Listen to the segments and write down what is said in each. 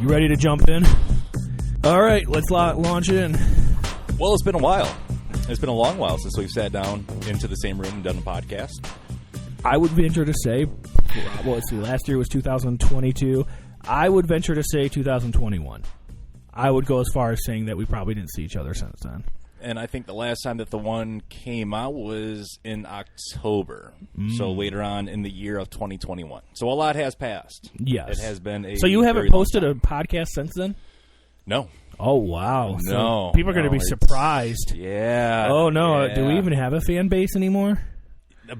You ready to jump in? All right, let's launch in. Well, it's been a while. It's been a long while since we've sat down into the same room and done a podcast. I would venture to say, well, let's see, last year was 2022. I would venture to say 2021. I would go as far as saying that we probably didn't see each other since then. And I think the last time that the one came out was in October. So later on in the year of 2021. So a lot has passed. Yes. It has been a So you haven't posted a podcast since then? No. Oh, wow. No. So people are going to be surprised. Yeah. Oh, no. Yeah. Do we even have a fan base anymore?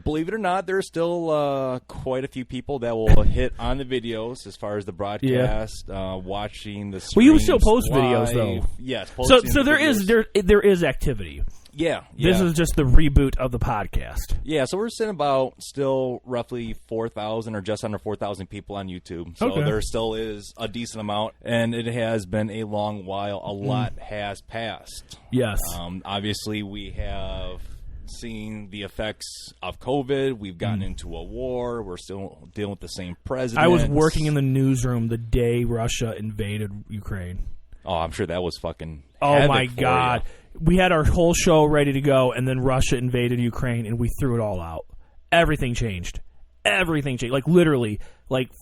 Believe it or not, there's still quite a few people that will hit on the videos as far as the broadcast, watching the streams. Well, you still post live. videos, though. Yes. So there is activity. Yeah. This is just the reboot of the podcast. Yeah, so we're sitting about still roughly 4,000 or just under 4,000 people on YouTube. So there still is a decent amount, and it has been a long while. A lot has passed. Yes. Obviously, we have seen the effects of COVID. We've gotten into a war. We're still dealing with the same president. I was working in the newsroom the day Russia invaded Ukraine. Oh, I'm sure that was fucking Oh, my God. We had our whole show ready to go, and then Russia invaded Ukraine, and we threw it all out. Everything changed. Everything changed. Like, literally,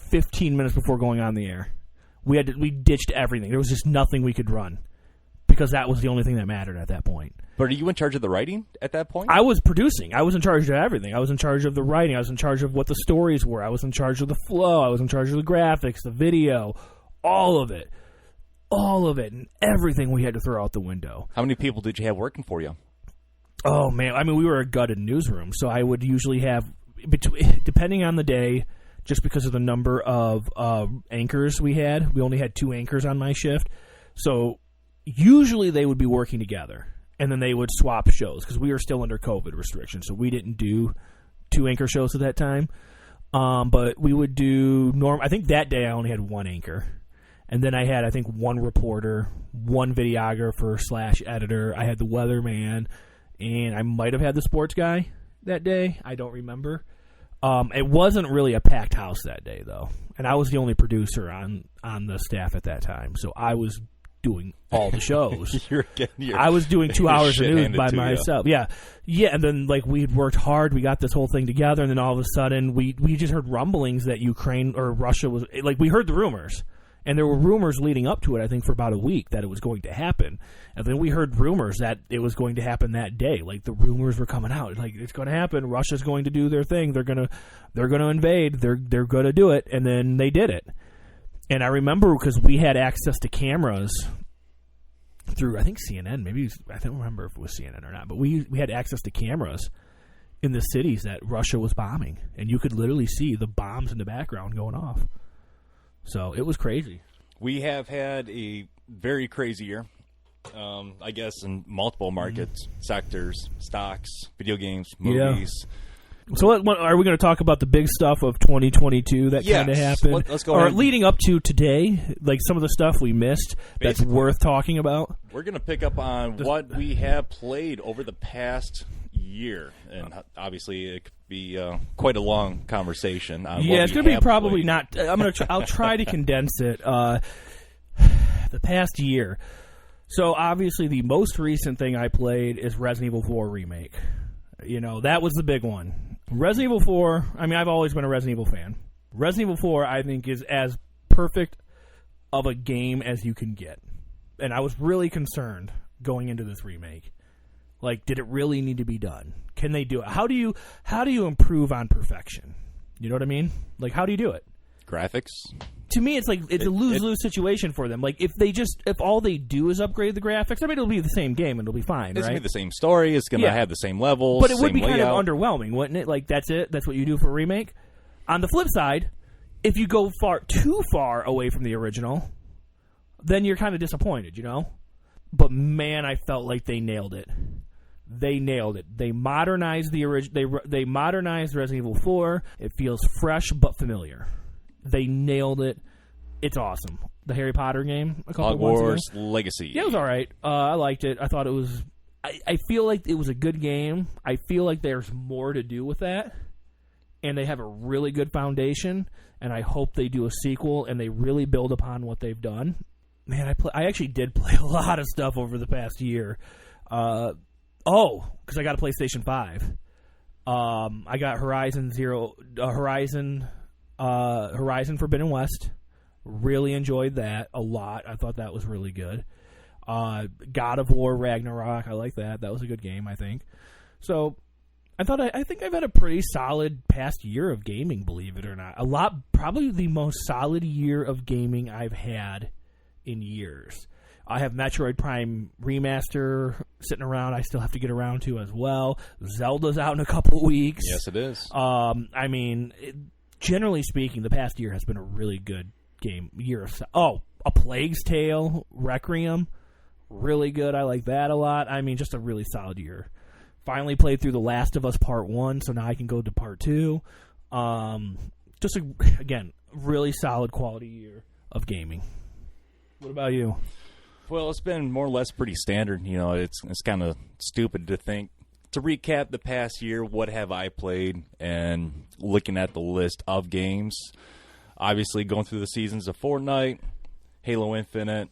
15 minutes before going on the air. We ditched everything. There was just nothing we could run because that was the only thing that mattered at that point. But are you in charge of the writing at that point? I was producing. I was in charge of everything. I was in charge of the writing. I was in charge of what the stories were. I was in charge of the flow. I was in charge of the graphics, the video, all of it. All of it, and everything we had to throw out the window. How many people did you have working for you? Oh, man. I mean, we were a gutted newsroom, so I would usually have, depending on the day, just because of the number of anchors we had, we only had 2 anchors on my shift. So usually they would be working together, and then they would swap shows because we were still under COVID restrictions, so we didn't do 2 anchor shows at that time. But we would do I think that day I only had 1 anchor. And then I had, I think, 1 reporter, 1 videographer / editor. I had the weatherman, and I might have had the sports guy that day. I don't remember. It wasn't really a packed house that day, though. And I was the only producer on the staff at that time. So I was doing all the shows. I was doing 2 hours of news by myself. Yeah. And then, we had worked hard. We got this whole thing together, and then all of a sudden, we just heard rumblings that Ukraine or Russia was, we heard the rumors. And there were rumors leading up to it, I think, for about a week that it was going to happen. And then we heard rumors that it was going to happen that day. The rumors were coming out. It's going to happen. Russia's going to do their thing. They're going to invade. They're going to do it. And then they did it. And I remember because we had access to cameras through, I think, CNN. I don't remember if it was CNN or not. But we had access to cameras in the cities that Russia was bombing. And you could literally see the bombs in the background going off. So it was crazy. We have had a very crazy year, I guess, in multiple markets, sectors, stocks, video games, movies. Yeah. So what, are we going to talk about the big stuff of 2022 that kind of happened? Let's go or ahead. Leading up to today, some of the stuff we missed that's worth talking about? We're going to pick up on what we have played over the past year. And obviously it could be quite a long conversation. On it's going to be probably played. not. I'll try to condense it. The past year. So obviously the most recent thing I played is Resident Evil 4 Remake. That was the big one. Resident Evil 4, I've always been a Resident Evil fan. Resident Evil 4, I think, is as perfect of a game as you can get. And I was really concerned going into this remake. Did it really need to be done? Can they do it? How do you improve on perfection? You know what I mean? How do you do it? Graphics. To me, it's a lose-lose situation for them. If all they do is upgrade the graphics, it'll be the same game and it'll be fine, It's right? going to be the same story. It's going to have the same levels, but it would be layout. kind of underwhelming, wouldn't it? That's it. That's what you do for a remake. On the flip side, if you go too far away from the original, then you're kind of disappointed, But man, I felt like they nailed it. They nailed it. They modernized the original. They modernized Resident Evil 4. It feels fresh but familiar. They nailed it. It's awesome. The Harry Potter game a couple of months ago. Hogwarts Legacy. Yeah, it was all right. I liked it. I thought it was. I feel like it was a good game. I feel like there's more to do with that. and they have a really good foundation, and I hope they do a sequel and they really build upon what they've done. Man, I actually did play a lot of stuff over the past year. Because I got a PlayStation 5. I got Horizon Forbidden West. Really enjoyed that a lot. I thought that was really good. God of War Ragnarok. I like that. That was a good game, I think. So I think I've had a pretty solid past year of gaming, believe it or not. Probably the most solid year of gaming I've had in years. I have Metroid Prime Remaster sitting around. I still have to get around to as well. Zelda's out in a couple weeks. Yes, it is. I mean, generally speaking, the past year has been a really good game year. A Plague's Tale Requiem, really good. I like that a lot. I mean, just a really solid year. Finally played through The Last of Us Part 1, so now I can go to Part 2. Again, really solid quality year of gaming. What about you? Well, it's been more or less pretty standard. You know, it's kind of stupid to think. To recap the past year, what have I played? And looking at the list of games, obviously going through the seasons of Fortnite, Halo Infinite,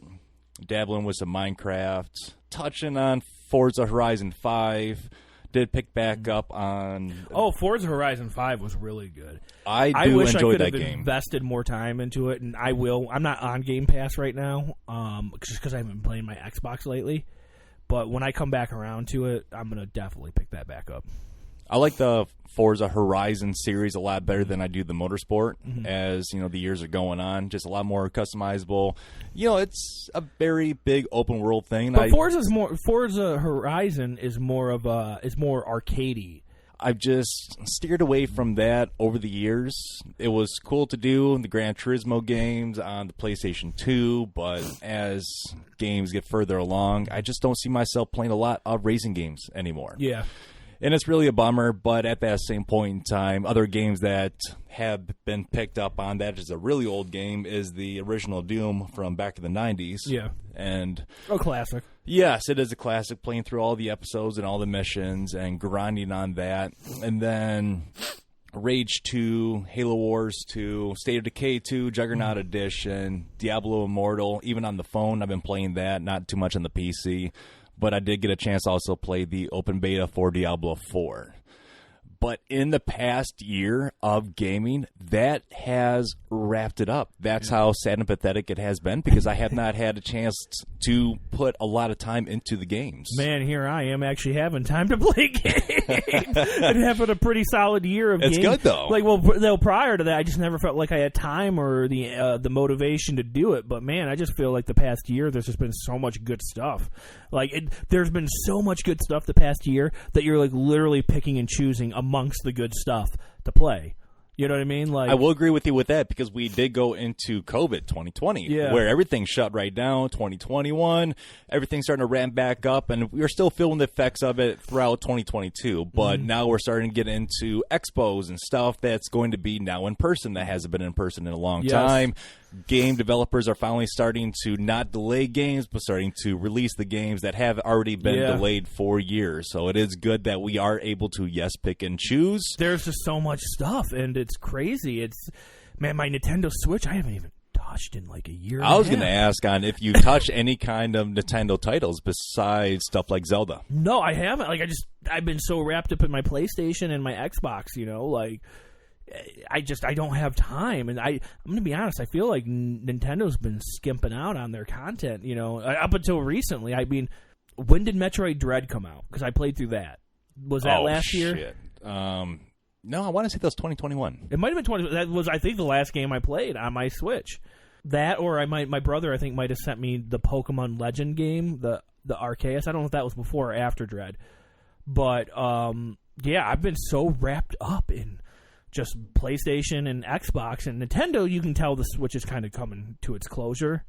dabbling with some Minecraft, touching on Forza Horizon 5. Did pick back up on... Forza Horizon 5 was really good. I wish enjoy I that could have game. Invested more time into it, and I will. I'm not on Game Pass right now, just because I haven't been playing my Xbox lately. But when I come back around to it, I'm going to definitely pick that back up. I like the Forza Horizon series a lot better than I do the Motorsport. As you know, the years are going on, just a lot more customizable. You know, it's a very big open world thing. But Forza Horizon is more arcadey. I've just steered away from that over the years. It was cool to do in the Gran Turismo games on the PlayStation 2, but as games get further along, I just don't see myself playing a lot of racing games anymore. Yeah. And it's really a bummer, but at that same point in time, other games that have been picked up on that is a really old game is the original Doom from back in the 90s. Yeah. And a classic. Yes, it is a classic, playing through all the episodes and all the missions and grinding on that. And then Rage 2, Halo Wars 2, State of Decay 2, Juggernaut Edition, Diablo Immortal. Even on the phone, I've been playing that, not too much on the PC. But I did get a chance to also play the open beta for Diablo 4. But in the past year of gaming, that has wrapped it up. That's how sad and pathetic it has been, because I have not had a chance to put a lot of time into the games. Man, here I am actually having time to play games. It happened a pretty solid year of games. It's good, though. Prior to that, I just never felt like I had time or the motivation to do it. But, man, I just feel like the past year there's just been so much good stuff. There's been so much good stuff the past year that you're, literally picking and choosing amongst the good stuff to play. You know what I mean? I will agree with you with that, because we did go into COVID 2020, where everything shut right down. 2021, everything's starting to ramp back up, and we're still feeling the effects of it throughout 2022. But now we're starting to get into expos and stuff that's going to be now in person that hasn't been in person in a long time. Game developers are finally starting to not delay games, but starting to release the games that have already been delayed for years. So it is good that we are able to, pick and choose. There's just so much stuff, and it's crazy. My Nintendo Switch, I haven't even touched in a year. I was going to ask on if you touch any kind of Nintendo titles besides stuff like Zelda. No, I haven't. I've been so wrapped up in my PlayStation and my Xbox, I don't have time, and I'm going to be honest, I feel like Nintendo's been skimping out on their content, up until recently. I mean, when did Metroid Dread come out? Because I played through that. Was that last year? Shit. No, I want to say that was 2021. It might have been That was, I think, the last game I played on my Switch. That, or my brother, I think, might have sent me the Pokemon Legend game, the Arceus. I don't know if that was before or after Dread. But, I've been so wrapped up in just PlayStation and Xbox and Nintendo. You can tell the Switch is kind of coming to its closure,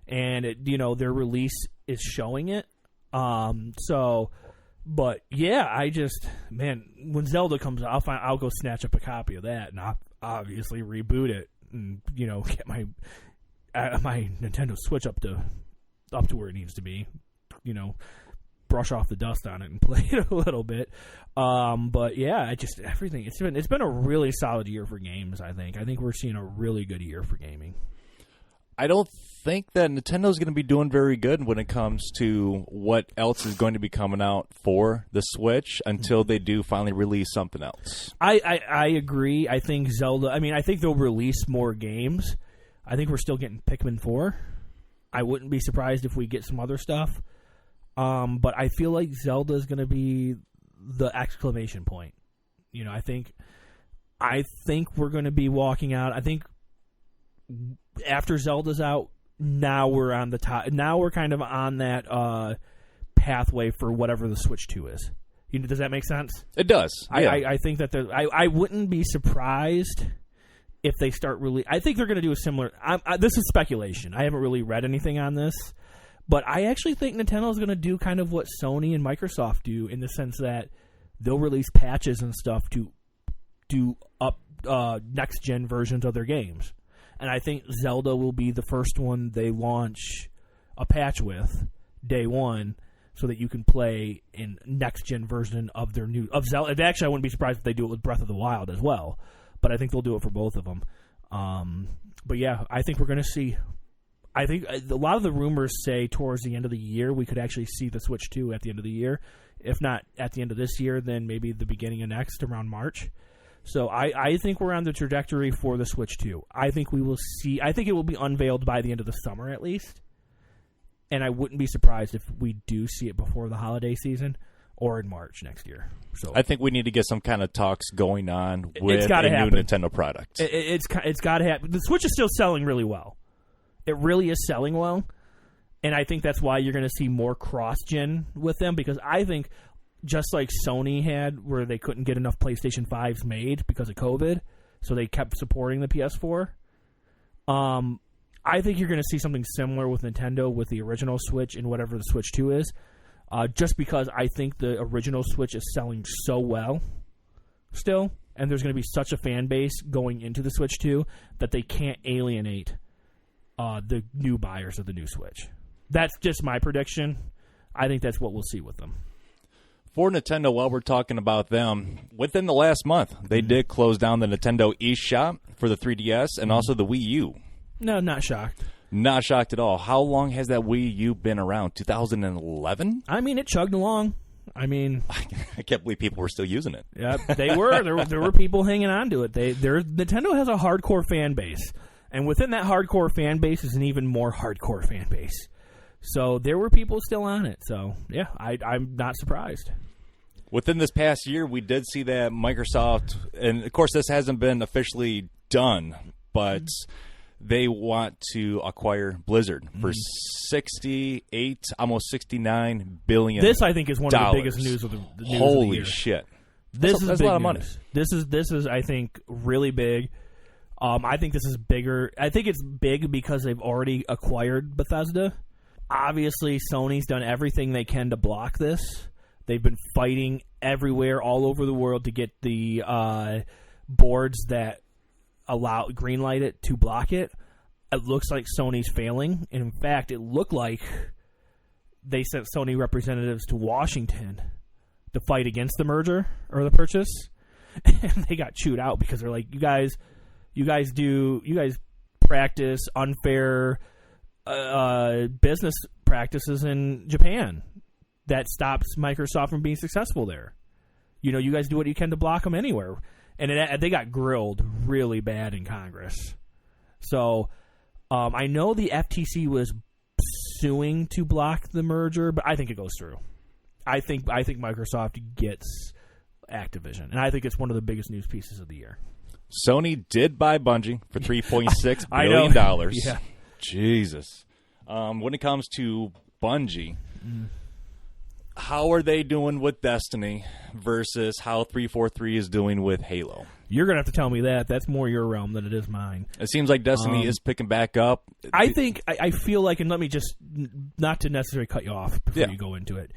and their release is showing it. But when Zelda comes out, I'll go snatch up a copy of that, and I'll obviously reboot it and get my Nintendo Switch up to where it needs to be. brush off the dust on it and play it a little bit. But yeah, everything. It's been a really solid year for games. I think we're seeing a really good year for gaming. I don't think that Nintendo's going to be doing very good when it comes to what else is going to be coming out for the Switch until they do finally release something else. I agree. I think Zelda. I mean, I think they'll release more games. I think we're still getting Pikmin 4. I wouldn't be surprised if we get some other stuff. But I feel like Zelda is going to be the exclamation point. You know, I think we're going to be walking out. I think after Zelda's out, now we're on the top. Now we're kind of on that pathway for whatever the Switch 2 is. Does that make sense? It does. Yeah. I think that I wouldn't be surprised if they start really. I think they're going to do a similar. This is speculation. I haven't really read anything on this, but I actually think Nintendo is going to do kind of what Sony and Microsoft do, in the sense that they'll release patches and stuff to do up next gen versions of their games. And I think Zelda will be the first one they launch a patch with day one, so that you can play in next gen version of their new Zelda. Actually, I wouldn't be surprised if they do it with Breath of the Wild as well. But I think they'll do it for both of them. But yeah, I think we're going to see. I think a lot of the rumors say towards the end of the year we could actually see the Switch 2 at the end of the year. If not at the end of this year, then maybe the beginning of next, around March. So I think we're on the trajectory for the Switch 2. I think we will see. I think it will be unveiled by the end of the summer at least. And I wouldn't be surprised if we do see it before the holiday season or in March next year. So I think we need to get some kind of talks going on with a new Nintendo product. It's got to happen. The Switch is still selling really well. It really is selling well. And I think that's why you're going to see more cross-gen with them, because I think just like Sony had, where they couldn't get enough PlayStation 5s made because of COVID, so they kept supporting the PS4. I think you're going to see something similar with Nintendo with the original Switch and whatever the Switch 2 is, just because I think the original Switch is selling so well still, and there's going to be such a fan base going into the Switch 2 that they can't alienate the new buyers of the new Switch. That's just my prediction. I think that's what we'll see with them. For Nintendo, while we're talking about them, within the last month, they did close down the Nintendo eShop for the 3DS and also the Wii U. No, not shocked. Not shocked at all. How long has that Wii U been around? 2011? I mean, it chugged along. I mean, I can't believe people were still using it. Yeah, they were. There were people hanging on to it. Nintendo has a hardcore fan base, and within that hardcore fan base is an even more hardcore fan base. So there were people still on it. So yeah, I'm not surprised. Within this past year, we did see that Microsoft, and of course this hasn't been officially done, but they want to acquire Blizzard for $68, almost $69 billion. This, I think, is one of the biggest news of the news Holy of the year. Shit! That's a lot of money. This is, I think, really big. I think this is bigger. I think it's big because they've already acquired Bethesda. Obviously, Sony's done everything they can to block this. They've been fighting everywhere, all over the world, to get the boards that greenlight it to block it. It looks like Sony's failing. And in fact, it looked like they sent Sony representatives to Washington to fight against the merger or the purchase. And they got chewed out because they're like, you guys practice unfair business practices in Japan that stops Microsoft from being successful there. You know, you guys do what you can to block them anywhere. And they got grilled really bad in Congress. So I know the FTC was suing to block the merger, but I think it goes through. I think Microsoft gets Activision, and I think it's one of the biggest news pieces of the year. Sony did buy Bungie for $3.6 billion. Yeah. Jesus. When it comes to Bungie, how are they doing with Destiny versus how 343 is doing with Halo? You're going to have to tell me that. That's more your realm than it is mine. It seems like Destiny is picking back up. I feel like, and let me just, not to necessarily cut you off before you go into it,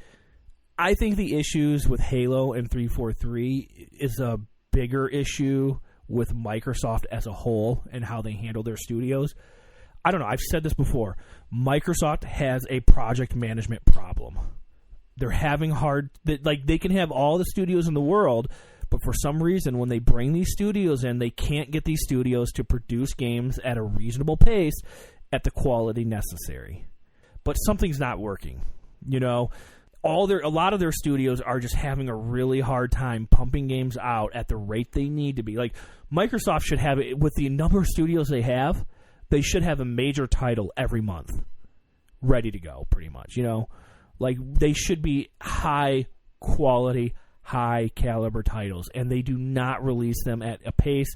I think the issues with Halo and 343 is a bigger issue with Microsoft as a whole and how they handle their studios. I don't know. I've said this before. Microsoft has a project management problem. They're having hard... They can have all the studios in the world, but for some reason, when they bring these studios in, they can't get these studios to produce games at a reasonable pace at the quality necessary. But something's not working. You know, a lot of their studios are just having a really hard time pumping games out at the rate they need to be. Like, Microsoft should have it with the number of studios they have. They should have a major title every month ready to go, pretty much. You know, like they should be high quality, high caliber titles, and they do not release them at a pace.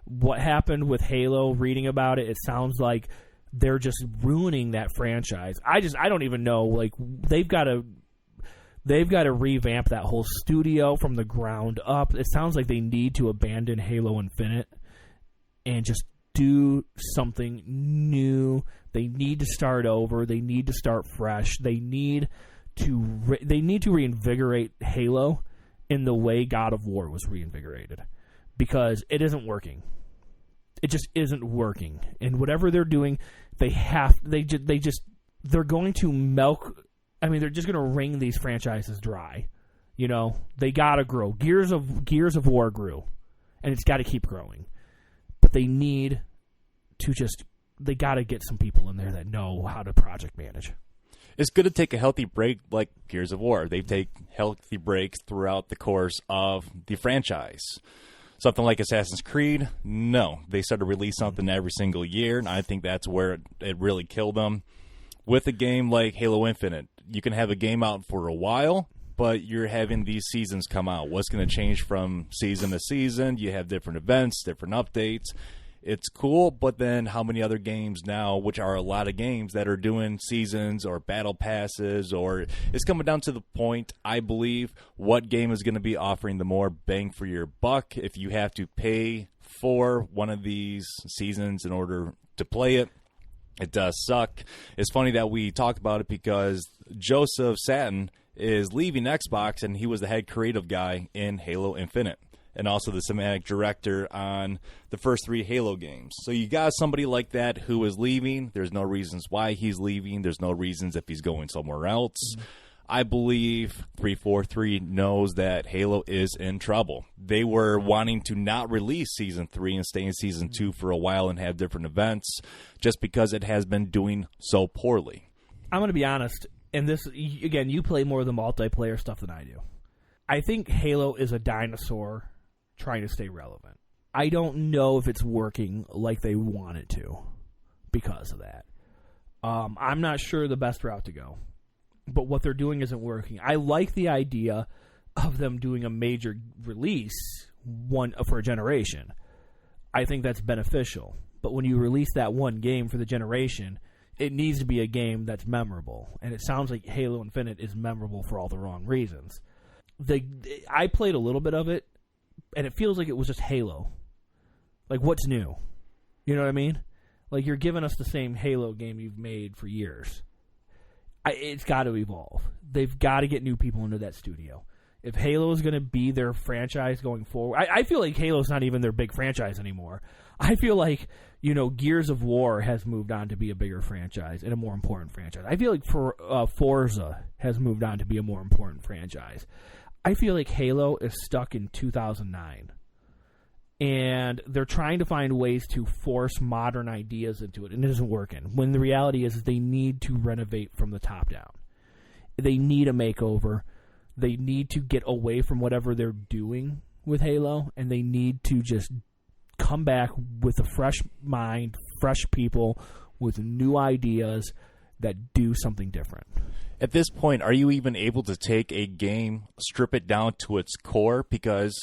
What happened with Halo? Reading about it, it sounds like they're just ruining that franchise. I don't even know. Like they've got to revamp that whole studio from the ground up. It sounds like they need to abandon Halo Infinite and just do something new. They need to start over. They need to start fresh. They need to reinvigorate Halo in the way God of War was reinvigorated, because it isn't working. It just isn't working. And whatever they're doing, they're going to milk. I mean, they're just going to wring these franchises dry. You know, they got to grow. Gears of War grew, and it's got to keep growing. But they need to they got to get some people in there that know how to project manage. It's good to take a healthy break like Gears of War. They take healthy breaks throughout the course of the franchise. Something like Assassin's Creed, no. They started to release something every single year, and I think that's where it really killed them. With a game like Halo Infinite, you can have a game out for a while, but you're having these seasons come out. What's going to change from season to season? You have different events, different updates. It's cool, but then how many other games now, which are a lot of games that are doing seasons or battle passes, or it's coming down to the point, I believe, what game is going to be offering the more bang for your buck if you have to pay for one of these seasons in order to play it. It does suck. It's funny that we talked about it because Joseph Satin is leaving Xbox, and he was the head creative guy in Halo Infinite, and also the cinematic director on the first 3 Halo games. So you got somebody like that who is leaving. There's no reasons why he's leaving. There's no reasons if he's going somewhere else. I believe 343 knows that Halo is in trouble. They were wanting to not release Season 3 and stay in Season 2 for a while and have different events just because it has been doing so poorly. I'm going to be honest, and this, again, you play more of the multiplayer stuff than I do. I think Halo is a dinosaur trying to stay relevant. I don't know if it's working like they want it to because of that. I'm not sure the best route to go, but what they're doing isn't working. I like the idea of them doing a major release for a generation. I think that's beneficial, but when you release that one game for the generation, it needs to be a game that's memorable, and it sounds like Halo Infinite is memorable for all the wrong reasons. I played a little bit of it, and it feels like it was just Halo. Like, what's new? You know what I mean? Like, you're giving us the same Halo game you've made for years. It's got to evolve. They've got to get new people into that studio. If Halo is going to be their franchise going forward, I feel like Halo's not even their big franchise anymore. I feel like, Gears of War has moved on to be a bigger franchise and a more important franchise. I feel like Forza has moved on to be a more important franchise. I feel like Halo is stuck in 2009, and they're trying to find ways to force modern ideas into it, and it isn't working. When the reality is they need to renovate from the top down. They need a makeover. They need to get away from whatever they're doing with Halo, and they need to just come back with a fresh mind, fresh people, with new ideas that do something different. At this point, are you even able to take a game, strip it down to its core? Because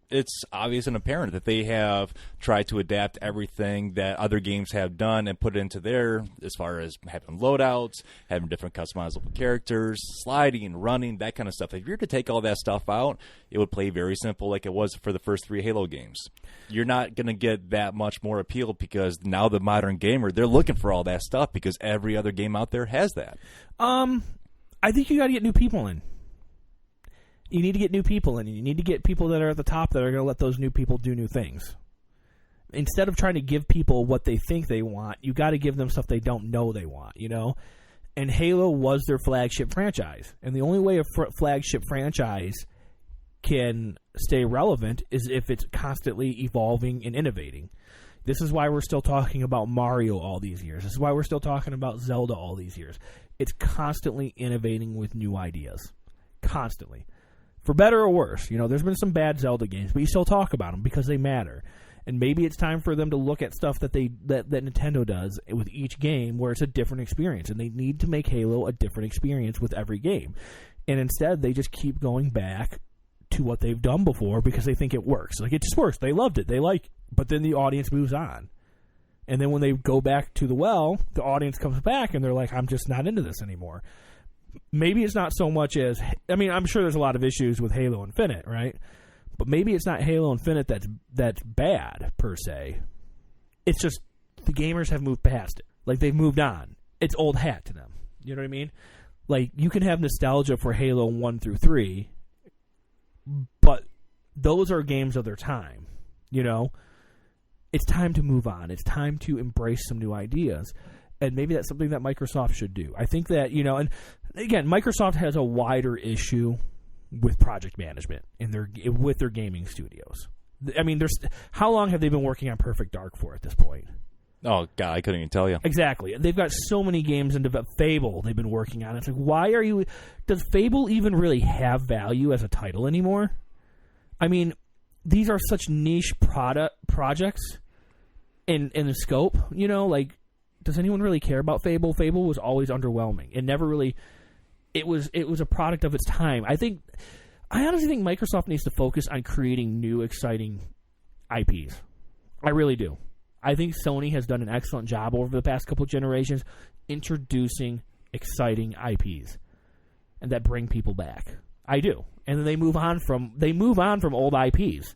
it's obvious and apparent that they have tried to adapt everything that other games have done and put it into there, as far as having loadouts, having different customizable characters, sliding, running, that kind of stuff. If you were to take all that stuff out, it would play very simple like it was for the first 3 Halo games. You're not going to get that much more appeal because now the modern gamer, they're looking for all that stuff because every other game out there has that. I think you got to get new people in. You need to get new people in. You need to get people that are at the top that are going to let those new people do new things. Instead of trying to give people what they think they want, you got to give them stuff they don't know they want, And Halo was their flagship franchise. And the only way a flagship franchise can stay relevant is if it's constantly evolving and innovating. This is why we're still talking about Mario all these years. This is why we're still talking about Zelda all these years. It's constantly innovating with new ideas. Constantly. For better or worse. You know, there's been some bad Zelda games, but you still talk about them because they matter. And maybe it's time for them to look at stuff that Nintendo does with each game where it's a different experience. And they need to make Halo a different experience with every game. And instead, they just keep going back to what they've done before because they think it works. Like, it just works. They loved it. They like it. But then the audience moves on. And then when they go back to the well, the audience comes back and they're like, I'm just not into this anymore. Maybe it's not so much as... I mean, I'm sure there's a lot of issues with Halo Infinite, right? But maybe it's not Halo Infinite that's bad, per se. It's just the gamers have moved past it. Like, they've moved on. It's old hat to them. You know what I mean? Like, you can have nostalgia for Halo 1 through 3, but those are games of their time. You know? It's time to move on. It's time to embrace some new ideas. And maybe that's something that Microsoft should do. I think that, you know, and again, Microsoft has a wider issue with project management with their gaming studios. I mean, how long have they been working on Perfect Dark for at this point? Oh, God, I couldn't even tell you. Exactly. They've got so many games in Fable they've been working on. It's like, why are you... Does Fable even really have value as a title anymore? I mean, these are such niche projects in the scope, you know, like, does anyone really care about Fable? Fable was always underwhelming. It never really... It was a product of its time. I honestly think Microsoft needs to focus on creating new, exciting IPs. I really do. I think Sony has done an excellent job over the past couple of generations introducing exciting IPs and that bring people back. I do. And then they move on from old IPs.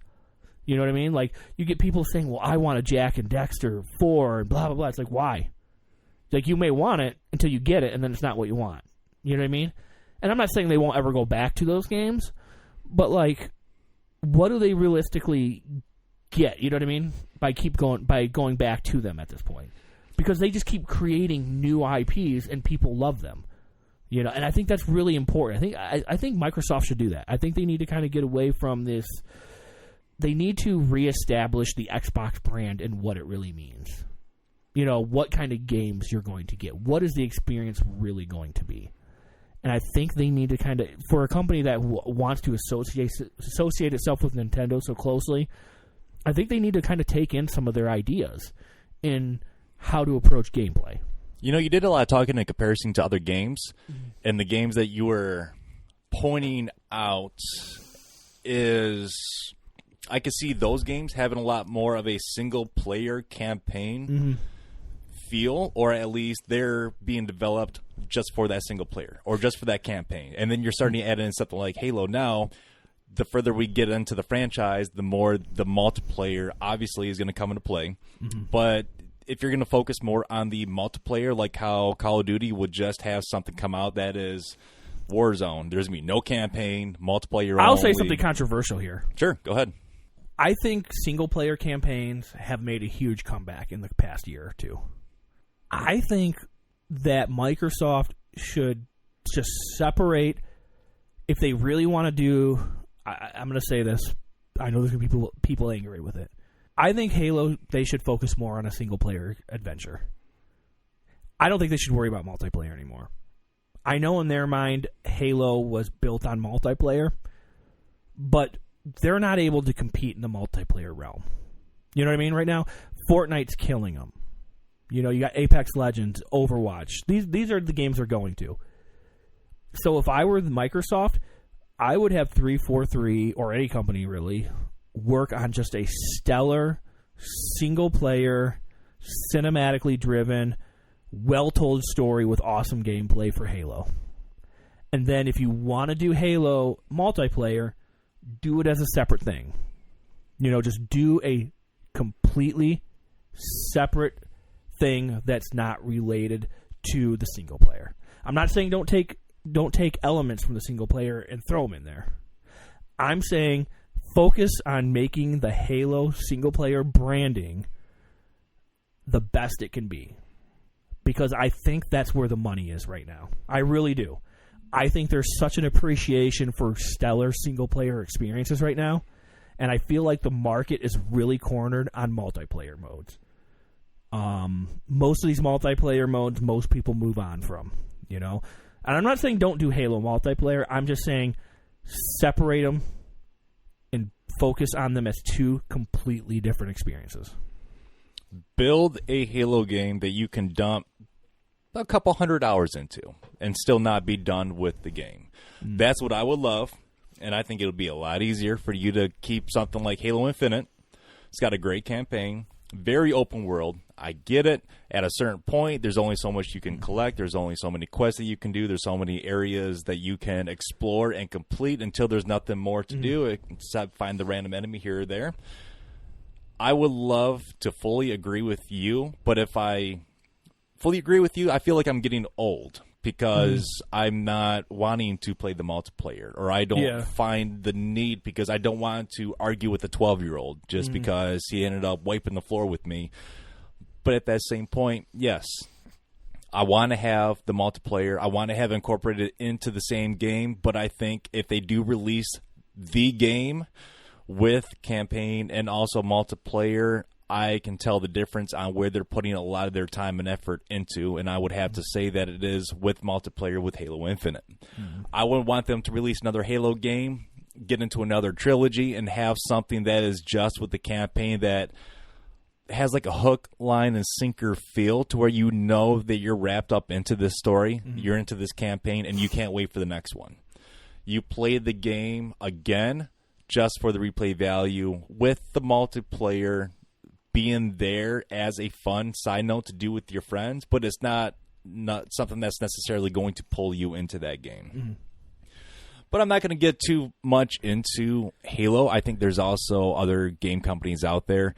You know what I mean? Like, you get people saying, well, I want a Jak and Dexter 4 and blah, blah, blah. It's like, why? Like, you may want it until you get it, and then it's not what you want. You know what I mean? And I'm not saying they won't ever go back to those games, but, like, what do they realistically get? You know what I mean? By going back to them at this point. Because they just keep creating new IPs, and people love them. You know, and I think that's really important. I think Microsoft should do that. I think they need to kind of get away from this. They need to reestablish the Xbox brand and what it really means. You know, what kind of games you're going to get. What is the experience really going to be? And I think they need to kind of, for a company that wants to associate itself with Nintendo so closely, I think they need to kind of take in some of their ideas in how to approach gameplay. You know, you did a lot of talking in comparison to other games, and the games that you were pointing out is, I could see those games having a lot more of a single-player campaign feel, or at least they're being developed just for that single player or just for that campaign. And then you're starting to add in something like Halo now. The further we get into the franchise, the more the multiplayer obviously is going to come into play. But if you're going to focus more on the multiplayer, like how Call of Duty would just have something come out that is Warzone, there's going to be no campaign, multiplayer I'll only. say something controversial here. Sure, go ahead. I think single-player campaigns have made a huge comeback in the past year or two. I think that Microsoft should just separate, if they really want to do, I'm going to say this, I know there's going to be people angry with it. I think Halo, they should focus more on a single-player adventure. I don't think they should worry about multiplayer anymore. I know in their mind Halo was built on multiplayer, but they're not able to compete in the multiplayer realm. You know what I mean? Right now, Fortnite's killing them. You know, you got Apex Legends, Overwatch. These are the games they're going to. So if I were Microsoft, I would have 343, or any company really, work on just a stellar, single-player, cinematically driven, well-told story with awesome gameplay for Halo. And then if you want to do Halo multiplayer, do it as a separate thing. You know, just do a completely separate thing that's not related to the single player. I'm not saying don't take elements from the single player and throw them in there. I'm saying focus on making the Halo single player branding the best it can be. because I think that's where the money is right now. I really do. I think there's such an appreciation for stellar single-player experiences right now, and I feel like the market is really cornered on multiplayer modes. Most of these multiplayer modes, most people move on from, you know. And I'm not saying don't do Halo multiplayer. I'm just saying separate them and focus on them as two completely different experiences. Build a Halo game that you can dump a couple 100 hours into and still not be done with the game. That's what I would love, and I think it would be a lot easier for you to keep something like Halo Infinite. It's got a great campaign, very open world. I get it. At a certain point, there's only so much you can collect. There's only so many quests that you can do. There's so many areas that you can explore and complete until there's nothing more to do except find the random enemy here or there. I would love to fully agree with you, but if I fully agree with you, I feel like I'm getting old because I'm not wanting to play the multiplayer, or I don't find the need because I don't want to argue with a 12-year-old just because he ended up wiping the floor with me. But at that same point, yes, I want to have the multiplayer. I want to have incorporated into the same game, but I think if they do release the game with campaign and also multiplayer, I can tell the difference on where they're putting a lot of their time and effort into, and I would have to say that it is with multiplayer with Halo Infinite. I wouldn't want them to release another Halo game, get into another trilogy, and have something that is just with the campaign that has like a hook, line, and sinker feel to where you know that you're wrapped up into this story, you're into this campaign, and you can't wait for the next one. You play the game again just for the replay value with the multiplayer being there as a fun side note to do with your friends, but it's not something that's necessarily going to pull you into that game. But I'm not going to get too much into Halo. I think there's also other game companies out there.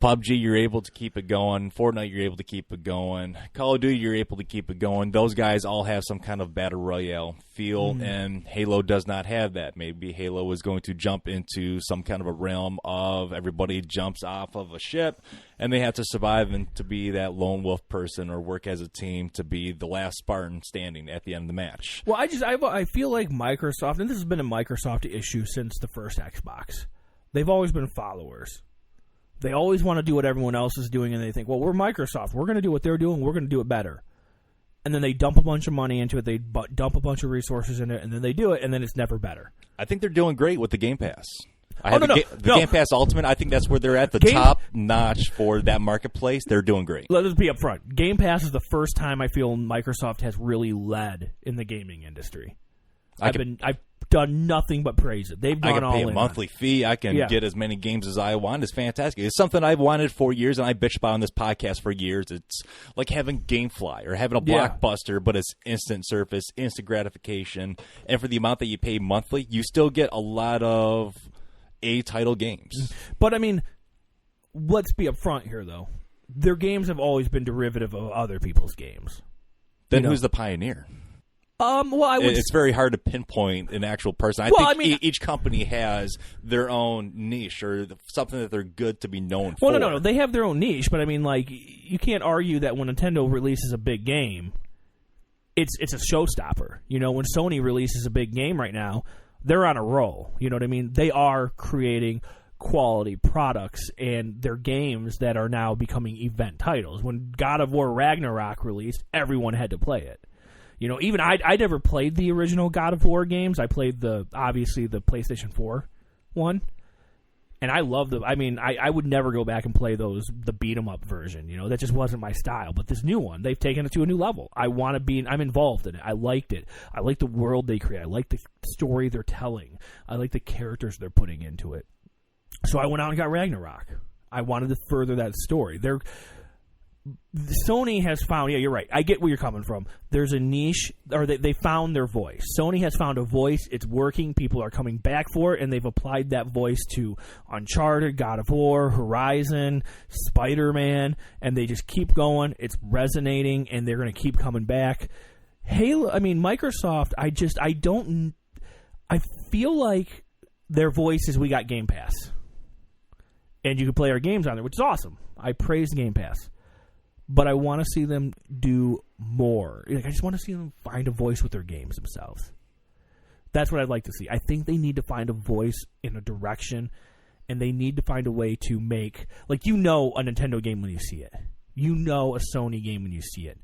PUBG, you're able to keep it going. Fortnite, you're able to keep it going. Call of Duty, you're able to keep it going. Those guys all have some kind of battle royale feel, and Halo does not have that. Maybe Halo is going to jump into some kind of a realm of everybody jumps off of a ship, and they have to survive and to be that lone wolf person or work as a team to be the last Spartan standing at the end of the match. Well, I feel like Microsoft, and this has been a Microsoft issue since the first Xbox, they've always been followers. They always want to do what everyone else is doing, and they think, well, we're Microsoft. We're going to do what they're doing. We're going to do it better. And then they dump a bunch of money into it. They dump a bunch of resources in it, and then they do it, and then it's never better. I think they're doing great with the Game Pass. The Game Pass Ultimate, I think that's where they're at the top notch for that marketplace. They're doing great. Let's be up front. Game Pass is the first time I feel Microsoft has really led in the gaming industry. I've done nothing but praise it. They've gone all in. I can pay a monthly fee. I can get as many games as I want. It's fantastic. It's something I've wanted for years, and I bitched about on this podcast for years. It's like having GameFly or having a Blockbuster, but it's instant service, instant gratification, and for the amount that you pay monthly, you still get a lot of A-title games. But, I mean, let's be upfront here, though. Their games have always been derivative of other people's games. Then who's the pioneer? It's very hard to pinpoint an actual person. I think each company has their own niche or something that they're good to be known for. Well, no. They have their own niche, but I mean, like, you can't argue that when Nintendo releases a big game, it's a showstopper. You know, when Sony releases a big game right now, they're on a roll. You know what I mean? They are creating quality products and their games that are now becoming event titles. When God of War Ragnarok released, everyone had to play it. You know, even I never played the original God of War games. I played obviously the PlayStation 4 one, and I love them. I mean, I would never go back and play the beat 'em up version. You know, that just wasn't my style. But this new one, they've taken it to a new level. I'm involved in it. I liked it. I like the world they create. I like the story they're telling. I like the characters they're putting into it. So I went out and got Ragnarok. I wanted to further that story. Sony has found, you're right. I get where you're coming from. There's a niche, or they found their voice. Sony has found a voice. It's working. People are coming back for it, and they've applied that voice to Uncharted, God of War, Horizon, Spider-Man, and they just keep going. It's resonating, and they're going to keep coming back. Halo, I mean, Microsoft, I feel like their voice is, we got Game Pass. And you can play our games on there, which is awesome. I praise Game Pass. but I want to see them do more. Like, I just want to see them find a voice with their games themselves. That's what I'd like to see. I think they need to find a voice in a direction, and they need to find a way to make, like, a Nintendo game when you see it. You know a Sony game when you see it.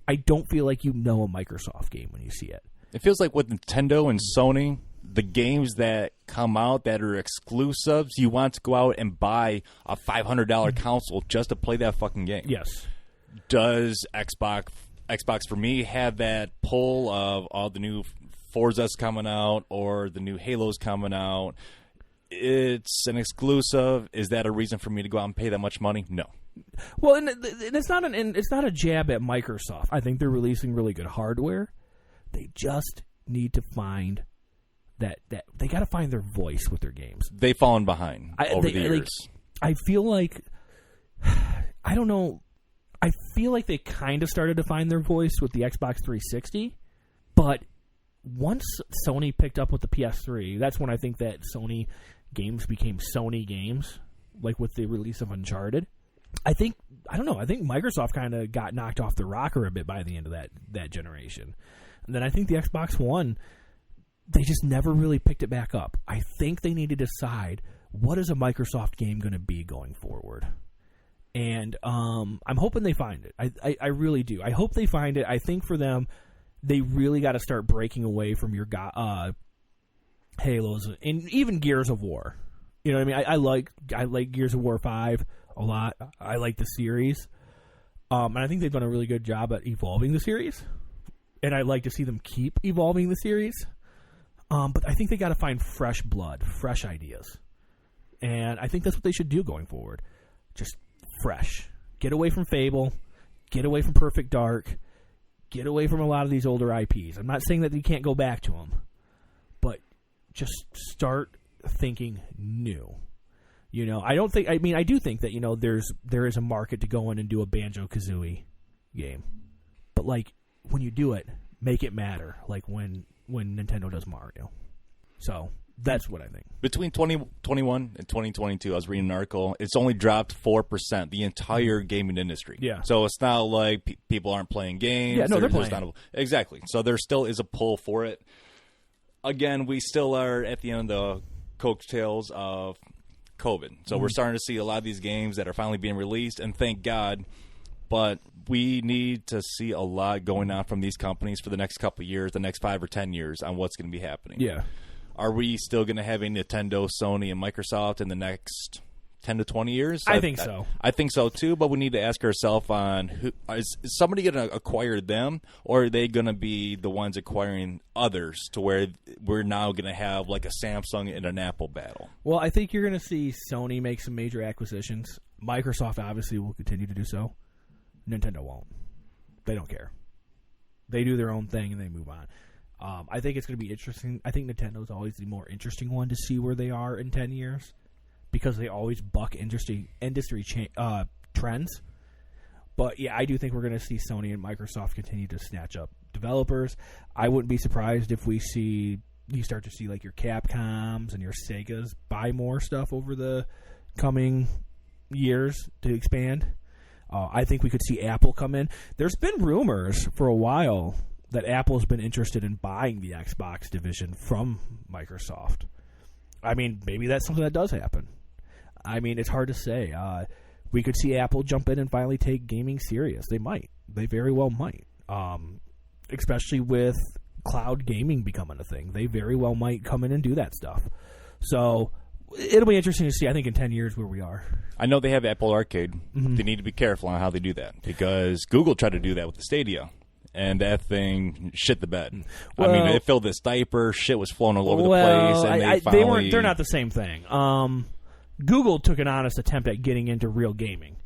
I don't feel like you know a Microsoft game when you see it. It feels like with Nintendo and Sony, the games that come out that are exclusives, you want to go out and buy a $500 console just to play that fucking game. Yes. Does Xbox for me have that pull of all the new Forza's coming out or the new Halo's coming out? It's an exclusive. Is that a reason for me to go out and pay that much money? No. Well, and it's not a jab at Microsoft. I think they're releasing really good hardware. They just need to find that they got to find their voice with their games. They've fallen behind over the years. I feel like, I don't know. I feel like they kind of started to find their voice with the Xbox 360, but once Sony picked up with the PS3, that's when I think that Sony games became Sony games, like with the release of Uncharted. I think Microsoft kind of got knocked off the rocker a bit by the end of that generation. And then I think the Xbox One, they just never really picked it back up. I think they need to decide, what is a Microsoft game going to be going forward? And I'm hoping they find it. I really do. I hope they find it. I think for them, they really got to start breaking away from your Halos and even Gears of War. You know what I mean? I like Gears of War 5 a lot. I like the series. And I think they've done a really good job at evolving the series. And I'd like to see them keep evolving the series. But I think they got to find fresh blood, fresh ideas. And I think that's what they should do going forward. Just fresh. Get away from Fable. Get away from Perfect Dark. Get away from a lot of these older IPs. I'm not saying that you can't go back to them. But just start thinking new. You know, I do think that, there is a market to go in and do a Banjo-Kazooie game. But, like, when you do it, make it matter. Like when Nintendo does Mario. So that's what I think. Between 2021 and 2022, I was reading an article. It's only dropped 4%, the entire gaming industry. Yeah. So it's not like people aren't playing games. Yeah, no, they're playing. Exactly. So there still is a pull for it. Again, we still are at the end of the coattails of COVID. So we're starting to see a lot of these games that are finally being released, and thank God. But we need to see a lot going on from these companies for the next couple of years, the next 5 or 10 years, on what's going to be happening. Yeah. Are we still going to have a Nintendo, Sony, and Microsoft in the next 10 to 20 years? I think so. I think so, too, but we need to ask ourselves on, is somebody going to acquire them, or are they going to be the ones acquiring others to where we're now going to have like a Samsung and an Apple battle? Well, I think you're going to see Sony make some major acquisitions. Microsoft obviously will continue to do so. Nintendo won't. They don't care. They do their own thing and they move on. I think it's going to be interesting. I think Nintendo's always the more interesting one to see where they are in 10 years because they always buck industry trends. But, yeah, I do think we're going to see Sony and Microsoft continue to snatch up developers. I wouldn't be surprised if you start to see like your Capcoms and your Segas buy more stuff over the coming years to expand. I think we could see Apple come in. There's been rumors for a while that Apple's been interested in buying the Xbox division from Microsoft. I mean, maybe that's something that does happen. I mean, it's hard to say. We could see Apple jump in and finally take gaming serious. They might. They very well might. Especially with cloud gaming becoming a thing. They very well might come in and do that stuff. So it'll be interesting to see, I think, in 10 years where we are. I know they have Apple Arcade. Mm-hmm. They need to be careful on how they do that because Google tried to do that with the Stadia, and that thing shit the bed. Well, I mean, it filled this diaper. Shit was flowing all over the place. And they're not the same thing. Google took an honest attempt at getting into real gaming.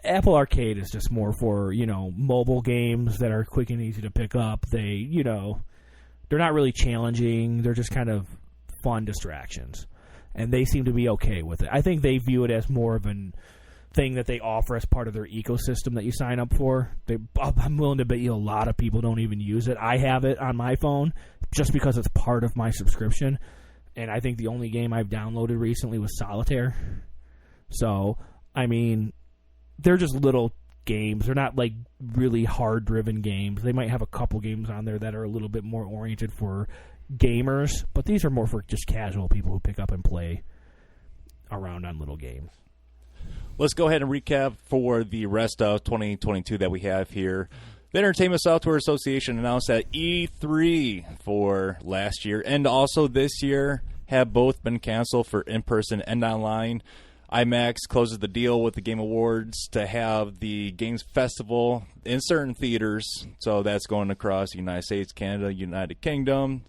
Apple Arcade is just more for, mobile games that are quick and easy to pick up. They're not really challenging. They're just kind of fun distractions. And they seem to be okay with it. I think they view it as more of a thing that they offer as part of their ecosystem that you sign up for. I'm willing to bet you a lot of people don't even use it. I have it on my phone just because it's part of my subscription. And I think the only game I've downloaded recently was Solitaire. So, I mean, they're just little games. They're not like really hard-driven games. They might have a couple games on there that are a little bit more oriented for gamers, but these are more for just casual people who pick up and play around on little games. Let's go ahead and recap for the rest of 2022 that we have here. The Entertainment Software Association announced that E3 for last year and also this year have both been canceled for in-person and online. IMAX closes the deal with the Game Awards to have the Games Festival in certain theaters. So that's going across the United States, Canada, United Kingdom.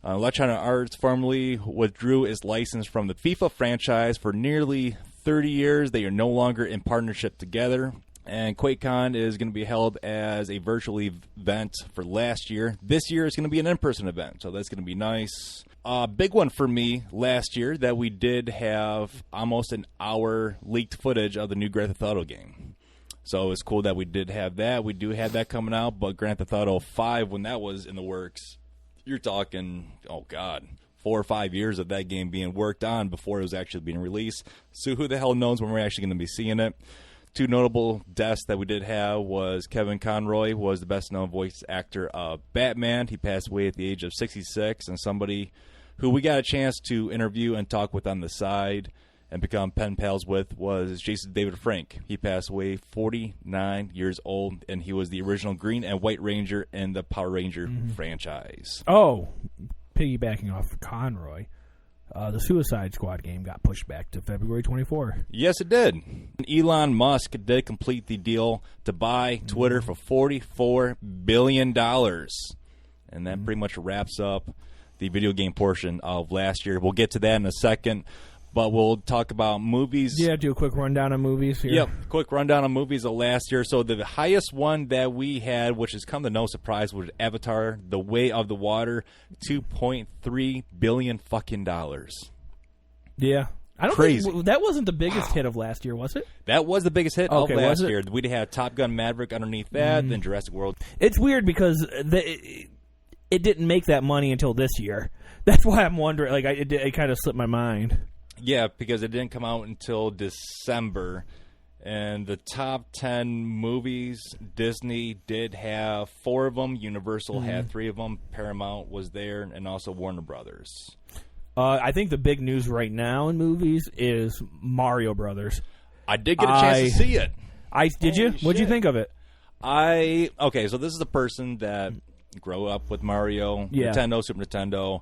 Electronic Arts formally withdrew its license from the FIFA franchise for nearly 30 years. They are no longer in partnership together. And QuakeCon is going to be held as a virtual event for last year. This year it's going to be an in-person event, so that's going to be nice. Big one for me last year that we did have almost an hour leaked footage of the new Grand Theft Auto game. So it's cool that we did have that. We do have that coming out, but Grand Theft Auto 5, when that was in the works, you're talking, 4 or 5 years of that game being worked on before it was actually being released. So who the hell knows when we're actually going to be seeing it. Two notable deaths that we did have was Kevin Conroy was the best-known voice actor of Batman. He passed away at the age of 66, and somebody who we got a chance to interview and talk with on the side and become pen pals with was Jason David Frank. He passed away 49 years old, and he was the original Green and White Ranger in the Power Ranger franchise. Oh, piggybacking off Conroy, the Suicide Squad game got pushed back to February 24. Yes, it did. Elon Musk did complete the deal to buy Twitter for $44 billion. And that pretty much wraps up the video game portion of last year. We'll get to that in a second, but we'll talk about movies. Yeah, do a quick rundown of movies here. Yep, quick rundown of movies of last year. So the highest one that we had, which has come to no surprise, was Avatar: The Way of the Water, $2.3 billion fucking dollars. Yeah. I don't Crazy. think that wasn't the biggest hit of last year, was it? That was the biggest hit of last was it? year. We had Top Gun Maverick underneath that, then Jurassic World. It's weird because it didn't make that money until this year. That's why I'm wondering. Like, it kind of slipped my mind. Yeah, because it didn't come out until December. And the top 10 movies, Disney did have 4 of them. Universal had 3 of them. Paramount was there, and also Warner Brothers. I think the big news right now in movies is Mario Brothers. I did get a chance to see it. Did you? What'd you think of it? Okay, so this is a person that grew up with Mario, Nintendo, Super Nintendo.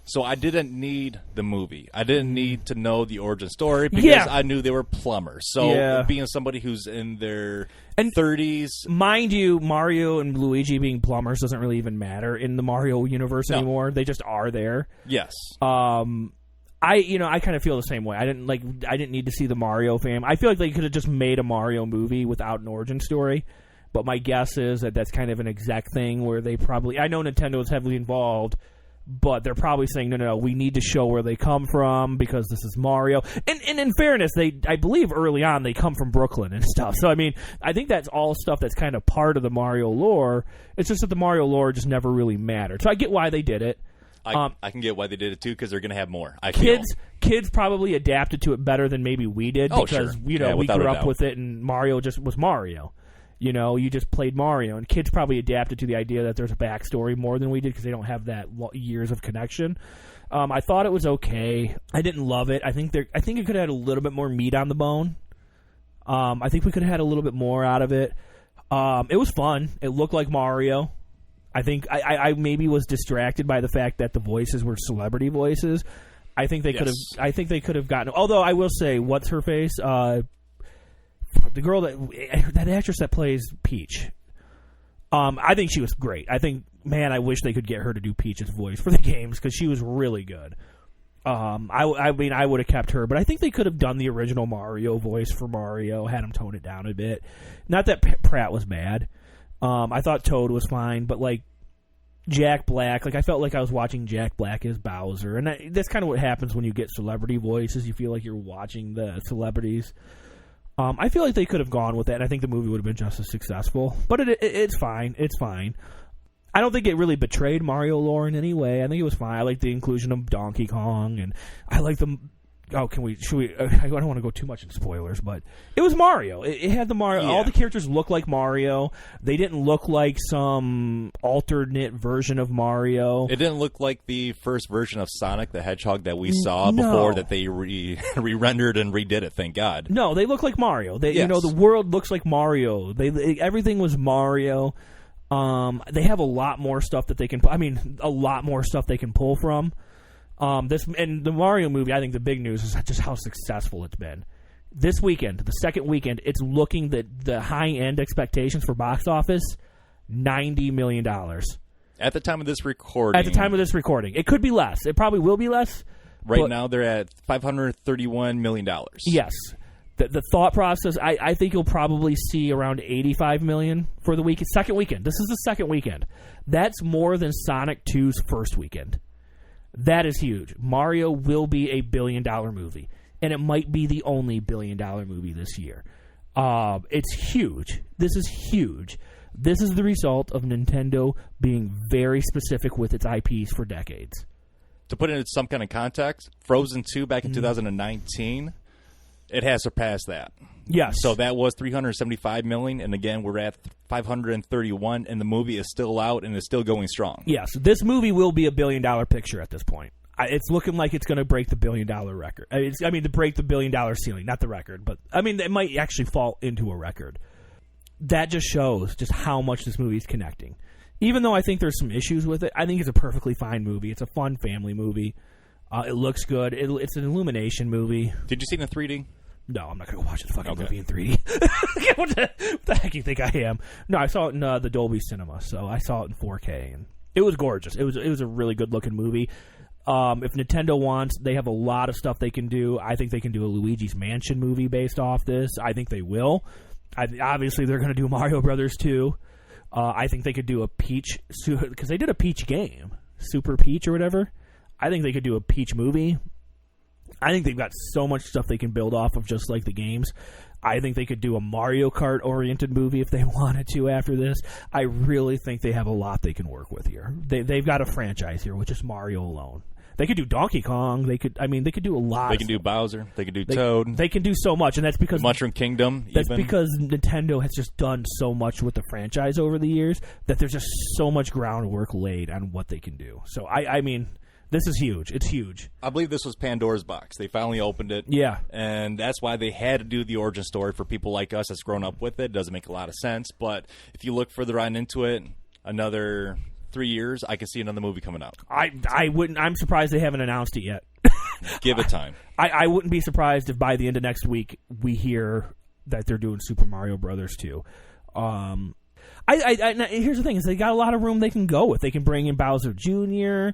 So I didn't need the movie. I didn't need to know the origin story because I knew they were plumbers. So being somebody who's in their 30s. Mind you, Mario and Luigi being plumbers doesn't really even matter in the Mario universe anymore. They just are there. Yes. I kind of feel the same way. I didn't need to see the Mario fam. I feel like they could have just made a Mario movie without an origin story. But my guess is that that's kind of an exec thing where they probably... I know Nintendo is heavily involved, but they're probably saying, no, we need to show where they come from because this is Mario. And in fairness, I believe early on they come from Brooklyn and stuff. So, I mean, I think that's all stuff that's kind of part of the Mario lore. It's just that the Mario lore just never really mattered. So I get why they did it. I can get why they did it, too, because they're going to have more. Kids probably adapted to it better than maybe we did because, we grew up with it and Mario just was Mario. You just played Mario, and kids probably adapted to the idea that there's a backstory more than we did because they don't have that years of connection. I thought it was okay. I didn't love it. I think it could have had a little bit more meat on the bone. I think we could have had a little bit more out of it. It was fun. It looked like Mario. I think I maybe was distracted by the fact that the voices were celebrity voices. I think they could have. I think they could have gotten. Although I will say, what's her face? The girl that actress that plays Peach, I think she was great. I think, man, I wish they could get her to do Peach's voice for the games because she was really good. I mean, I would have kept her, but I think they could have done the original Mario voice for Mario, had him tone it down a bit. Not that Pratt was bad. I thought Toad was fine, but like Jack Black, I felt like I was watching Jack Black as Bowser, and that's kind of what happens when you get celebrity voices. You feel like you're watching the celebrities. I feel like they could have gone with that, and I think the movie would have been just as successful. But it's fine. It's fine. I don't think it really betrayed Mario lore in any way. I think it was fine. I like the inclusion of Donkey Kong, and I like the Should we? I don't want to go too much into spoilers, but it was Mario. It had the Mario. Yeah. All the characters look like Mario. They didn't look like some alternate version of Mario. It didn't look like the first version of Sonic the Hedgehog that we saw before that they re-rendered and redid it. Thank God. No, they look like Mario. Yes. You know, the world looks like Mario. Everything was Mario. They have a lot more stuff that they can. A lot more stuff they can pull from. And the Mario movie, I think the big news is just how successful it's been. This weekend, the second weekend, it's looking that the high-end expectations for box office, $90 million. At the time of this recording. It could be less. It probably will be less. Right now, they're at $531 million. Yes. The thought process, I think you'll probably see around $85 million for the second weekend. This is the second weekend. That's more than Sonic 2's first weekend. That is huge. Mario will be a billion-dollar movie, and it might be the only billion-dollar movie this year. It's huge. This is huge. This is the result of Nintendo being very specific with its IPs for decades. To put it in some kind of context, Frozen 2 back in 2019, it has surpassed that. Yes. So that was $375 million, and again, we're at $531, and the movie is still out and is still going strong. Yes, this movie will be a billion-dollar picture at this point. It's looking like it's going to break the billion-dollar record. To break the billion-dollar ceiling, not the record, but it might actually fall into a record. That just shows just how much this movie is connecting. Even though I think there's some issues with it, I think it's a perfectly fine movie. It's a fun family movie. It looks good. It's an Illumination movie. Did you see it in 3D? No, I'm not going to watch the fucking movie in 3D. What the heck do you think I am? No, I saw it in the Dolby Cinema, so I saw it in 4K, and it was gorgeous. It was a really good-looking movie. If Nintendo wants, they have a lot of stuff they can do. I think they can do a Luigi's Mansion movie based off this. I think they will. Obviously, they're going to do Mario Brothers 2. I think they could do a Peach, because they did a Peach game, Super Peach or whatever. I think they could do a Peach movie. I think they've got so much stuff they can build off of just like the games. I think they could do a Mario Kart-oriented movie if they wanted to after this. I really think they have a lot they can work with here. They've got a franchise here with just Mario alone. They could do Donkey Kong. They could do a lot. They can do Bowser. They can do Toad. They can do so much, and that's because Mushroom Kingdom. That's because Nintendo has just done so much with the franchise over the years that there's just so much groundwork laid on what they can do. So this is huge. It's huge. I believe this was Pandora's box. They finally opened it. Yeah. And that's why they had to do the origin story for people like us that's grown up with it. It doesn't make a lot of sense. But if you look further on into it, another 3 years, I can see another movie coming out. I wouldn't. I'm surprised they haven't announced it yet. Give it time. I wouldn't be surprised if by the end of next week we hear that they're doing Super Mario Brothers 2. Here's the thing: is they got a lot of room they can go with. They can bring in Bowser Jr.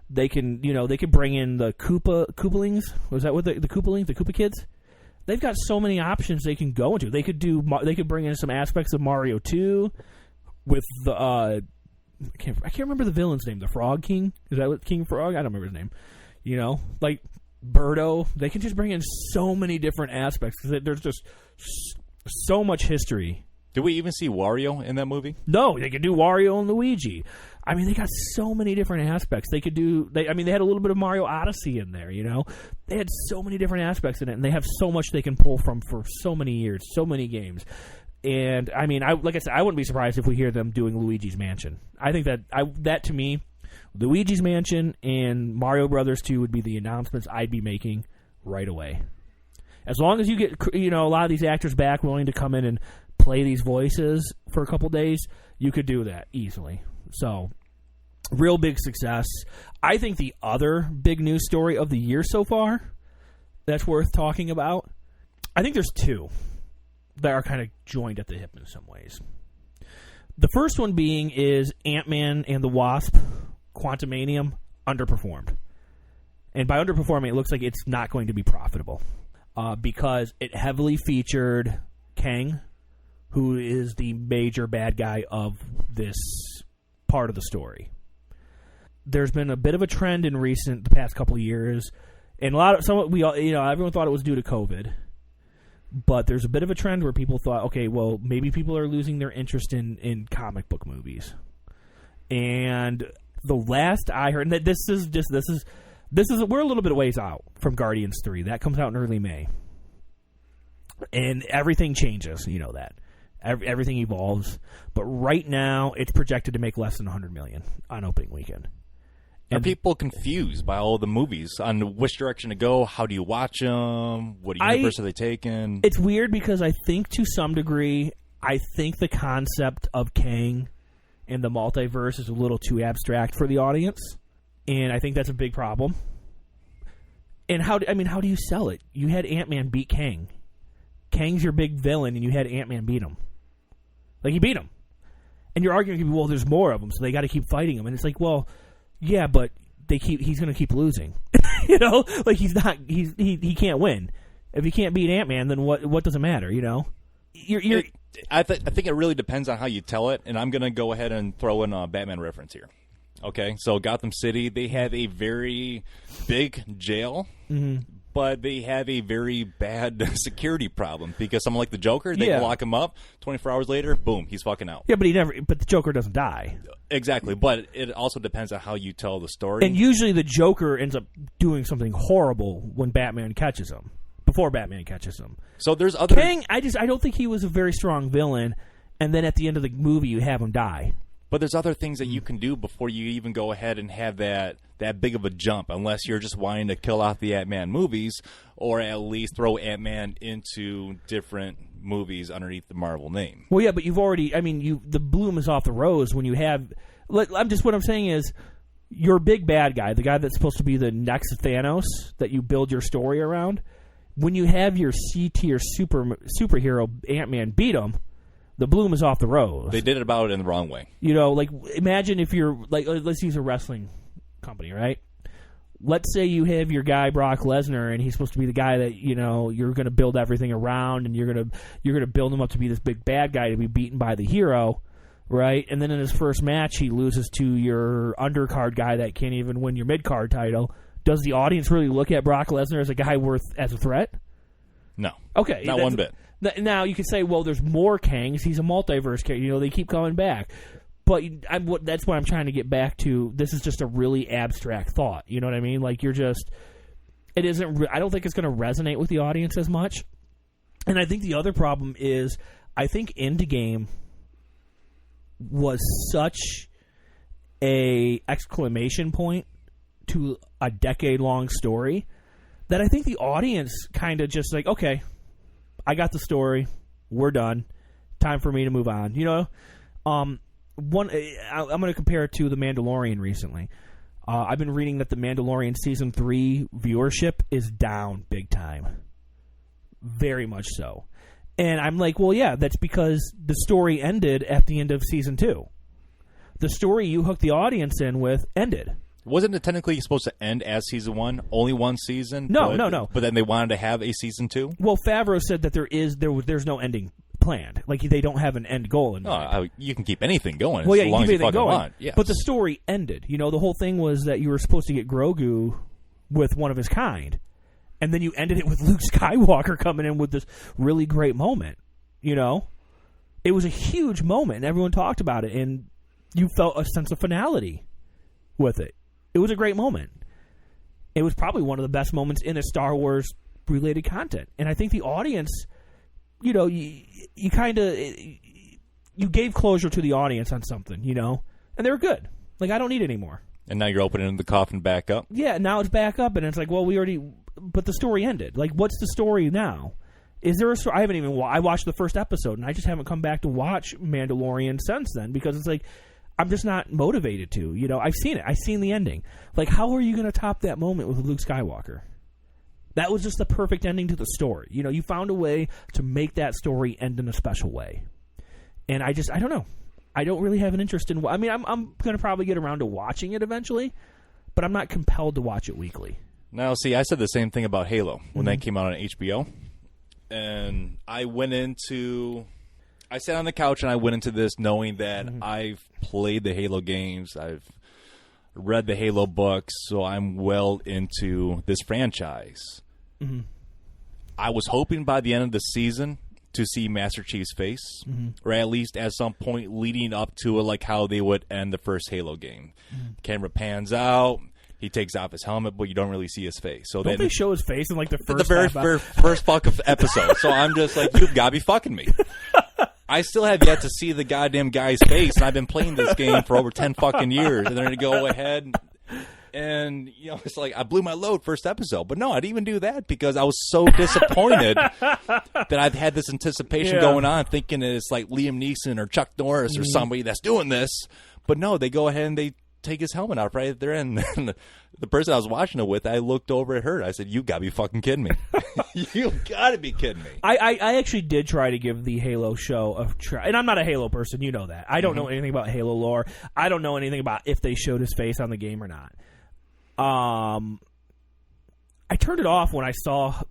They can, they could bring in the Koopalings. Was that what the Koopalings, the Koopa Kids? They've got so many options they can go into. They could bring in some aspects of Mario 2 with the I can't remember the villain's name. The Frog King? Is that what King Frog? I don't remember his name. Like Birdo. They can just bring in so many different aspects because there's just so much history. Did we even see Wario in that movie? No, they could do Wario and Luigi. They got so many different aspects. They could do. They had a little bit of Mario Odyssey in there. They had so many different aspects in it, and they have so much they can pull from for so many years, so many games. And like I said, I wouldn't be surprised if we hear them doing Luigi's Mansion. I think that to me, Luigi's Mansion and Mario Brothers 2 would be the announcements I'd be making right away. As long as you get a lot of these actors back willing to come in and play these voices for a couple days, you could do that easily. So, real big success. I think the other big news story of the year so far that's worth talking about, I think there's two that are kind of joined at the hip in some ways. The first one being is Ant-Man and the Wasp, Quantumanium, underperformed. And by underperforming, it looks like it's not going to be profitable because it heavily featured Kang, who is the major bad guy of this part of the story. There's been a bit of a trend in the past couple of years, and everyone thought it was due to COVID, but there's a bit of a trend where people thought, okay, well, maybe people are losing their interest in comic book movies. And the last I heard, and this is we're a little bit of ways out from Guardians 3. That comes out in early May. And everything changes, you know that. Everything evolves. But right now, it's projected to make less than $100 million on opening weekend. Are people confused by all the movies on which direction to go? How do you watch them? What universe are they taking? It's weird because I think to some degree, I think the concept of Kang and the multiverse is a little too abstract for the audience. And I think that's a big problem. And how do you sell it? You had Ant-Man beat Kang. Kang's your big villain, and you had Ant-Man beat him. Like, he beat him. And you're arguing, well, there's more of them, so they got to keep fighting him. And it's like, well, yeah, but he's going to keep losing. You know? Like, he can't win. If he can't beat Ant-Man, then what does it matter, you know? I think it really depends on how you tell it, and I'm going to go ahead and throw in a Batman reference here. Okay, so Gotham City, they have a very big jail, but they have a very bad security problem because someone like the Joker, they can lock him up. 24 hours later, boom, he's fucking out. Yeah, but the Joker doesn't die. Exactly, but it also depends on how you tell the story. And usually the Joker ends up doing something horrible when Batman catches him. Before Batman catches him. So there's other... Kang, I don't think he was a very strong villain, and then at the end of the movie you have him die. But there's other things that you can do before you even go ahead and have that big of a jump, unless you're just wanting to kill off the Ant-Man movies, or at least throw Ant-Man into different movies underneath the Marvel name. Well, yeah, but you've already... the bloom is off the rose when you have... What I'm saying is, your big bad guy, the guy that's supposed to be the next Thanos that you build your story around, when you have your C-tier superhero Ant-Man beat him, the bloom is off the rose. They did it about it in the wrong way. You know, like, imagine if you're... Like, let's use a wrestling company, right? Let's say you have your guy Brock Lesnar, and he's supposed to be the guy that, you know, you're going to build everything around, and you're going to build him up to be this big bad guy to be beaten by the hero, right? And then in his first match, he loses to your undercard guy that can't even win your mid-card title. Does the audience really look at Brock Lesnar as a guy as a threat? No. Okay. Not one bit. Now, you could say, well, there's more Kangs. He's a multiverse character. You know, they keep coming back. But that's what I'm trying to get back to. This is just a really abstract thought. You know what I mean? Like, I don't think it's going to resonate with the audience as much. And I think the other problem is, I think Endgame was such a exclamation point to a decade-long story that I think the audience kind of just like, okay, I got the story. We're done. Time for me to move on. You know, I'm going to compare it to The Mandalorian recently. I've been reading that The Mandalorian Season 3 viewership is down big time. Very much so. And I'm like, well, yeah, that's because the story ended at the end of Season 2. The story you hooked the audience in with ended. Wasn't it technically supposed to end as Season 1? Only one season? No. But then they wanted to have a Season 2? Well, Favreau said that there's no ending planned. Like, they don't have an end goal in mind. You can keep anything going as long as you fucking want. Yes. But the story ended. You know, the whole thing was that you were supposed to get Grogu with one of his kind. And then you ended it with Luke Skywalker coming in with this really great moment. You know? It was a huge moment, and everyone talked about it, and you felt a sense of finality with it. It was a great moment. It was probably one of the best moments in a Star Wars related content. And I think the audience, you know, you gave closure to the audience on something, you know, and they were good. Like, I don't need any more. And now you're opening the coffin back up? Yeah, now it's back up, and it's like, well, but the story ended. Like, what's the story now? Is there a story? I watched the first episode, and I just haven't come back to watch Mandalorian since then, because it's like, I'm just not motivated to. You know, I've seen it. I've seen the ending. Like, how are you going to top that moment with Luke Skywalker? That was just the perfect ending to the story. You know, you found a way to make that story end in a special way. And I don't know. I don't really have an interest in... I'm going to probably get around to watching it eventually, but I'm not compelled to watch it weekly. Now, see, I said the same thing about Halo when that came out on HBO. And I sat on the couch and I went into this knowing that I've played the Halo games. I've read the Halo books, so I'm well into this franchise. Mm-hmm. I was hoping by the end of the season to see Master Chief's face, or at least at some point leading up to it, like how they would end the first Halo game. Camera pans out, He takes off his helmet, but you don't really see his face. So don't they show his face in like the first first fucking episode? So I'm just like, you've got to be fucking me. I still have yet to see the goddamn guy's face, and I've been playing this game for over 10 fucking years. And then to go ahead and, you know, it's like I blew my load first episode. But no, I didn't even do that because I was so disappointed that I've had this anticipation going on, thinking it's like Liam Neeson or Chuck Norris or somebody that's doing this. But no, they go ahead and they take his helmet off right there, and the person I was watching it with, I looked over at her. I said, "You gotta be fucking kidding me! You gotta be kidding me!" I actually did try to give the Halo show a try, and I'm not a Halo person. You know that. I don't know anything about Halo lore. I don't know anything about if they showed his face on the game or not. I turned it off when I saw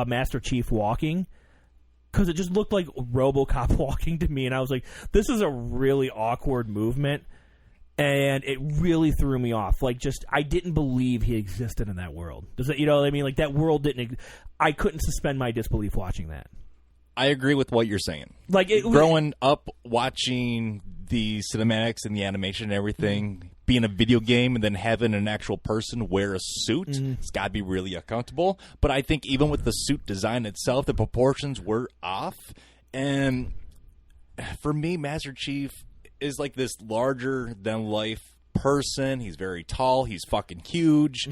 Master Chief walking, because it just looked like RoboCop walking to me, and I was like, "This is a really awkward movement." And it really threw me off. Like, just, I didn't believe he existed in that world. Does it, you know what I mean? Like, that world didn't, I couldn't suspend my disbelief watching that. I agree with what you're saying. Like, growing up watching the cinematics and the animation and everything, being a video game and then having an actual person wear a suit, it's got to be really uncomfortable. But I think even with the suit design itself, the proportions were off. And for me, Master Chief is like this larger than life person. He's very tall. He's fucking huge.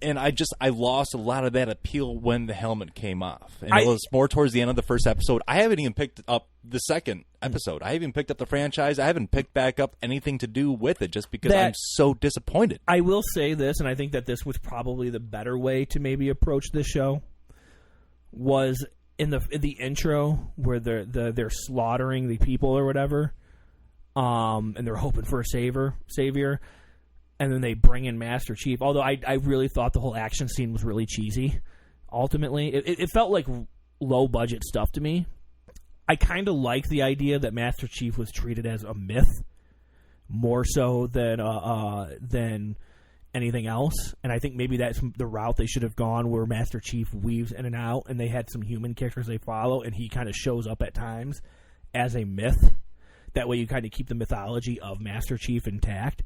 And I lost a lot of that appeal when the helmet came off. And it was more towards the end of the first episode. I haven't even picked up the second episode. I haven't even picked up the franchise. I haven't picked back up anything to do with it just because I'm so disappointed. I will say this, and I think that this was probably the better way to maybe approach this show, was in the intro where they're slaughtering the people or whatever. And they're hoping for a savior, and then they bring in Master Chief. Although I really thought the whole action scene was really cheesy. Ultimately, it felt like low budget stuff to me. I kind of like the idea that Master Chief was treated as a myth more so than anything else. And I think maybe that's the route they should have gone, where Master Chief weaves in and out, and they had some human characters they follow, and he kind of shows up at times as a myth. That way you kind of keep the mythology of Master Chief intact.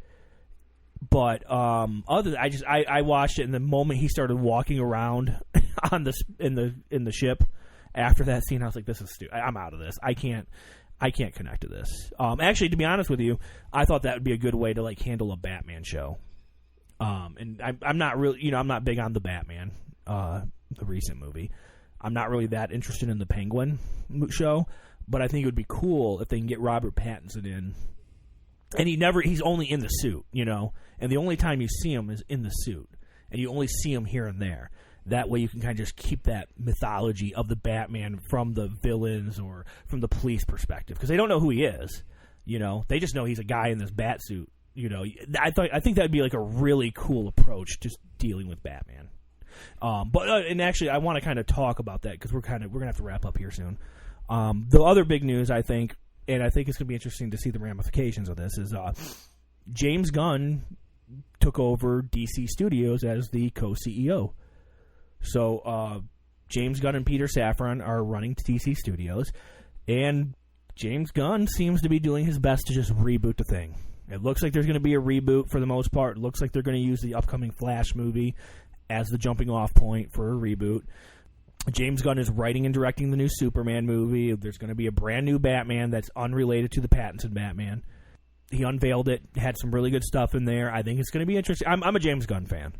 But I watched it, and the moment he started walking around on in the ship after that scene, I was like, this is stupid. I'm out of this. I can't connect to this. Actually, to be honest with you, I thought that would be a good way to like handle a Batman show. And I'm not really, I'm not big on the Batman, the recent movie. I'm not really that interested in the Penguin show. But I think it would be cool if they can get Robert Pattinson in. And he's only in the suit, and the only time you see him is in the suit. And you only see him here and there. That way you can kind of just keep that mythology of the Batman from the villains or from the police perspective. Because they don't know who he is, They just know he's a guy in this bat suit, I think that would be like a really cool approach, just dealing with Batman. And actually, I want to kind of talk about that because we're going to have to wrap up here soon. The other big news, I think, and I think it's going to be interesting to see the ramifications of this, is James Gunn took over DC Studios as the co-CEO. So James Gunn and Peter Safran are running DC Studios, and James Gunn seems to be doing his best to just reboot the thing. It looks like there's going to be a reboot for the most part. It looks like they're going to use the upcoming Flash movie as the jumping-off point for a reboot. James Gunn is writing and directing the new Superman movie. There's going to be a brand new Batman that's unrelated to the Pattinson Batman. He unveiled it, had some really good stuff in there. I think it's going to be interesting. I'm a James Gunn fan.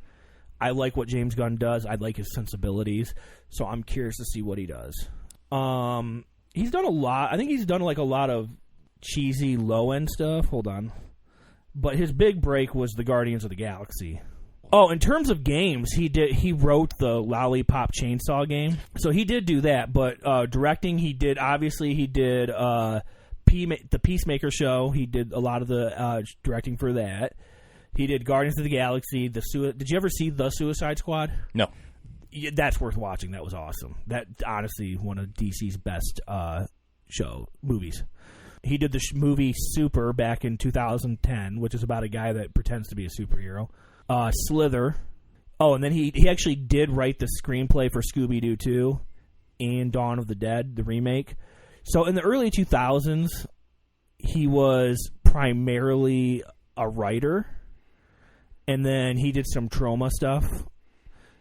I like what James Gunn does. I like his sensibilities. So I'm curious to see what he does. He's done a lot. I think he's done like a lot of cheesy low-end stuff. Hold on. But his big break was the Guardians of the Galaxy. Oh, in terms of games, he wrote the Lollipop Chainsaw game. So he did do that, but directing, he did the Peacemaker show. He did a lot of the directing for that. He did Guardians of the Galaxy. Did you ever see The Suicide Squad? No. That's worth watching. That was awesome. That, honestly, one of DC's best movies. He did the movie Super back in 2010, which is about a guy that pretends to be a superhero. Slither. Oh, and then he actually did write the screenplay for Scooby-Doo 2 and Dawn of the Dead, the remake. So in the early 2000s, he was primarily a writer, and then he did some Trauma stuff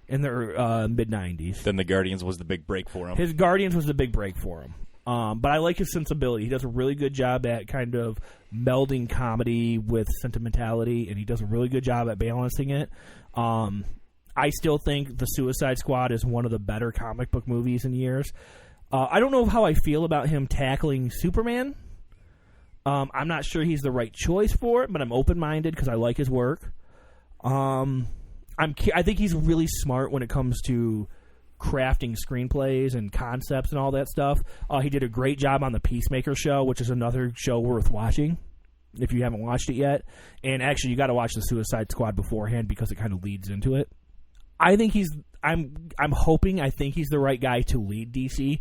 in the mid-90s. Then the Guardians was the big break for him. His Guardians was the big break for him. But I like his sensibility. He does a really good job at kind of melding comedy with sentimentality, and he does a really good job at balancing it. I still think The Suicide Squad is one of the better comic book movies in years. I don't know how I feel about him tackling Superman. I'm not sure he's the right choice for it, but I'm open-minded because I like his work. I think he's really smart when it comes to crafting screenplays and concepts and all that stuff. He did a great job on the Peacemaker show, which is another show worth watching if you haven't watched it yet. And actually, you got to watch the Suicide Squad beforehand because it kind of leads into it. I think I think he's the right guy to lead DC.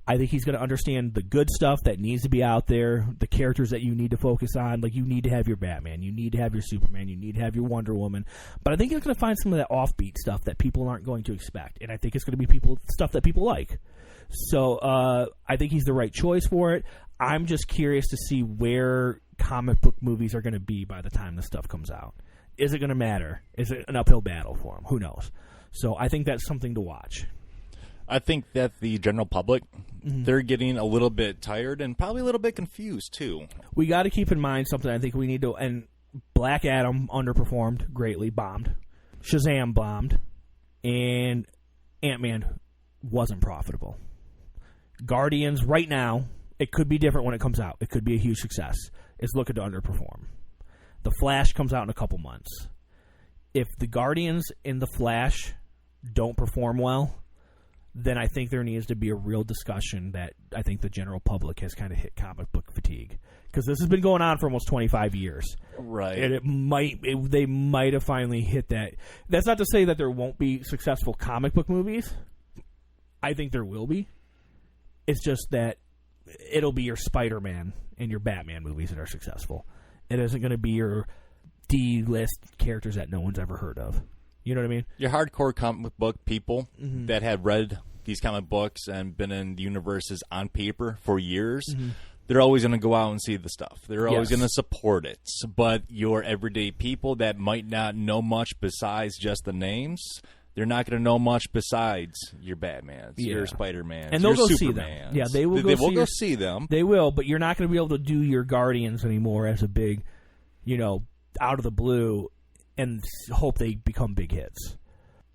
I think he's going to understand the good stuff that needs to be out there, the characters that you need to focus on. Like, you need to have your Batman, you need to have your Superman, you need to have your Wonder Woman. But I think he's going to find some of that offbeat stuff that people aren't going to expect. And I think it's going to be stuff that people like. So I think he's the right choice for it. I'm just curious to see where comic book movies are going to be by the time this stuff comes out. Is it going to matter? Is it an uphill battle for him? Who knows? So I think that's something to watch. I think that the general public, they're getting a little bit tired and probably a little bit confused, too. We got to keep in mind something I think we need to... And Black Adam underperformed greatly, bombed. Shazam bombed. And Ant-Man wasn't profitable. Guardians, right now, it could be different when it comes out. It could be a huge success. It's looking to underperform. The Flash comes out in a couple months. If the Guardians and the Flash don't perform well, then I think there needs to be a real discussion that I think the general public has kind of hit comic book fatigue. Because this has been going on for almost 25 years. Right. And they might have finally hit that. That's not to say that there won't be successful comic book movies. I think there will be. It's just that it'll be your Spider-Man and your Batman movies that are successful. It isn't going to be your D-list characters that no one's ever heard of. You know what I mean? Your hardcore comic book people that have read these comic books and been in the universes on paper for years, they're always going to go out and see the stuff. They're always going to support it. But your everyday people that might not know much besides just the names, they're not going to know much besides your Batmans, your Spider-Mans, and they'll your go Supermans. see them. Yeah, they will go see them. They will, but you're not going to be able to do your Guardians anymore as a big, out of the blue and hope they become big hits.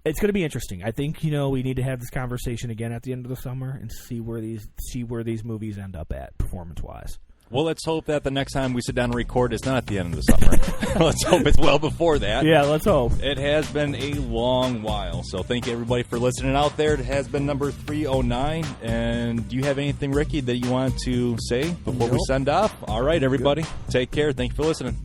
It's going to be interesting. I think, we need to have this conversation again at the end of the summer and see where these movies end up at performance-wise. Well, let's hope that the next time we sit down and record, it's not at the end of the summer. Let's hope it's well before that. Yeah, let's hope. It has been a long while, so thank you, everybody, for listening out there. It has been number 309, and do you have anything, Ricky, that you want to say before we send off? All right, everybody, take care. Thank you for listening.